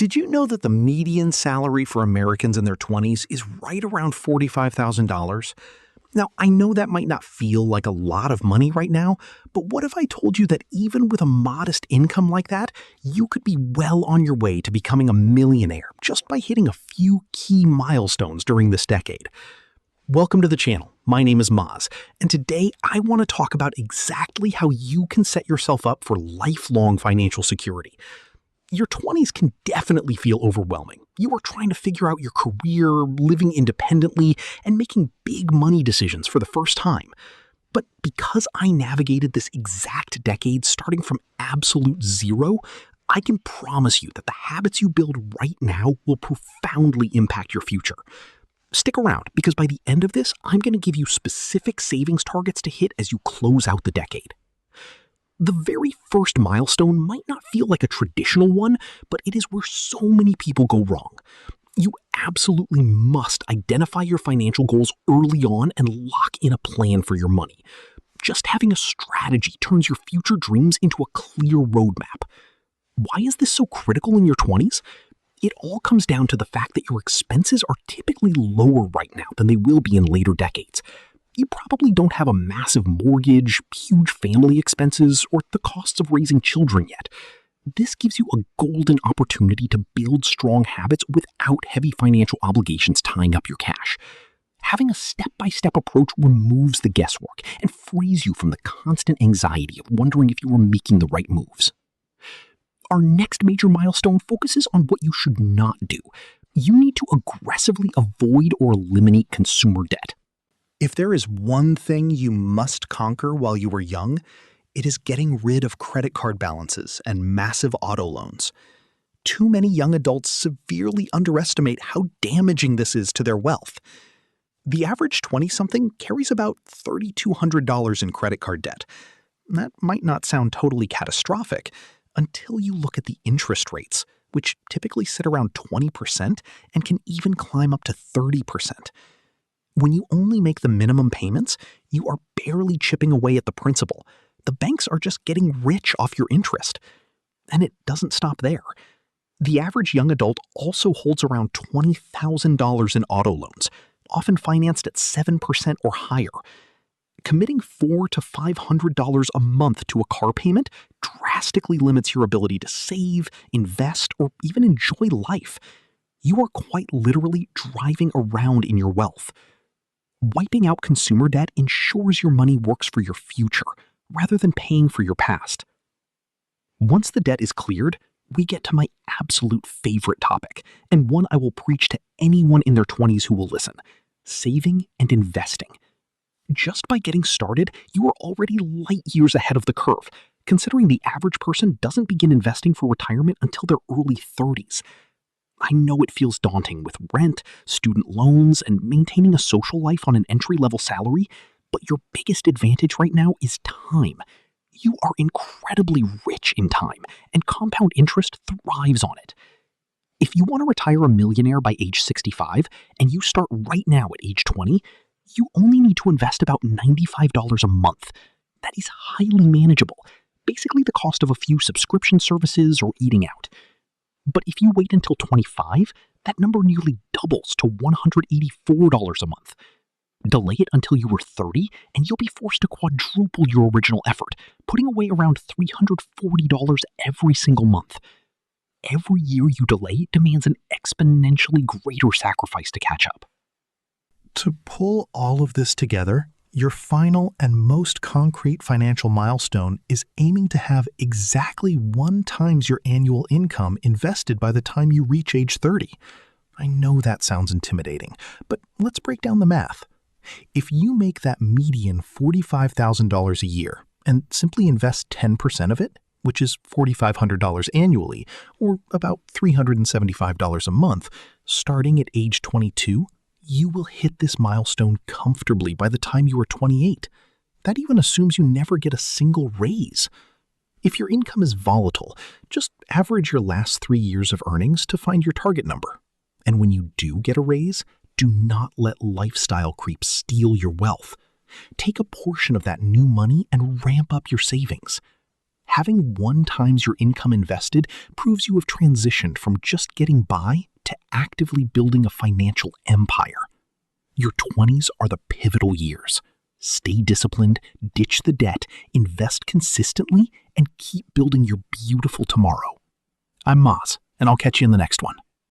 Did you know that the median salary for Americans in their 20s is right around $45,000? Now, I know that might not feel like a lot of money right now, but what if I told you that even with a modest income like that, you could be well on your way to becoming a millionaire just by hitting a few key milestones during this decade? Welcome to the channel. My name is Maaz, and today I want to talk about exactly how you can set yourself up for lifelong financial security. Your 20s can definitely feel overwhelming. You are trying to figure out your career, living independently, and making big money decisions for the first time. But because I navigated this exact decade starting from absolute zero, I can promise you that the habits you build right now will profoundly impact your future. Stick around, because by the end of this, I'm going to give you specific savings targets to hit as you close out the decade. The very first milestone might not feel like a traditional one, but it is where so many people go wrong. You absolutely must identify your financial goals early on and lock in a plan for your money. Just having a strategy turns your future dreams into a clear roadmap. Why is this so critical in your 20s? It all comes down to the fact that your expenses are typically lower right now than they will be in later decades. You probably don't have a massive mortgage, huge family expenses, or the costs of raising children yet. This gives you a golden opportunity to build strong habits without heavy financial obligations tying up your cash. Having a step-by-step approach removes the guesswork and frees you from the constant anxiety of wondering if you are making the right moves. Our next major milestone focuses on what you should not do. You need to aggressively avoid or eliminate consumer debt. If there is one thing you must conquer while you are young, it is getting rid of credit card balances and massive auto loans. Too many young adults severely underestimate how damaging this is to their wealth. The average 20-something carries about $3,200 in credit card debt. That might not sound totally catastrophic until you look at the interest rates, which typically sit around 20% and can even climb up to 30%. When you only make the minimum payments, you are barely chipping away at the principal. The banks are just getting rich off your interest. And it doesn't stop there. The average young adult also holds around $20,000 in auto loans, often financed at 7% or higher. Committing $400 to $500 a month to a car payment drastically limits your ability to save, invest, or even enjoy life. You are quite literally driving around in your wealth. Wiping out consumer debt ensures your money works for your future, rather than paying for your past. Once the debt is cleared, we get to my absolute favorite topic, and one I will preach to anyone in their 20s who will listen: saving and investing. Just by getting started, you are already light years ahead of the curve, considering the average person doesn't begin investing for retirement until their early 30s. I know it feels daunting with rent, student loans, and maintaining a social life on an entry-level salary, but your biggest advantage right now is time. You are incredibly rich in time, and compound interest thrives on it. If you want to retire a millionaire by age 65, and you start right now at age 20, you only need to invest about $95 a month. That is highly manageable, basically the cost of a few subscription services or eating out. But if you wait until 25, that number nearly doubles to $184 a month. Delay it until you were 30, and you'll be forced to quadruple your original effort, putting away around $340 every single month. Every year you delay demands an exponentially greater sacrifice to catch up. To pull all of this together, your final and most concrete financial milestone is aiming to have exactly 1 times your annual income invested by the time you reach age 30. I know that sounds intimidating, but let's break down the math. If you make that median $45,000 a year and simply invest 10% of it, which is $4,500 annually, or about $375 a month, starting at age 22, you will hit this milestone comfortably by the time you are 28. That even assumes you never get a single raise. If your income is volatile, just average your last 3 years of earnings to find your target number. And when you do get a raise, do not let lifestyle creep steal your wealth. Take a portion of that new money and ramp up your savings. Having 1x your income invested proves you have transitioned from just getting by to actively building a financial empire. Your 20s are the pivotal years. Stay disciplined, ditch the debt, invest consistently, and keep building your beautiful tomorrow. I'm Maaz, and I'll catch you in the next one.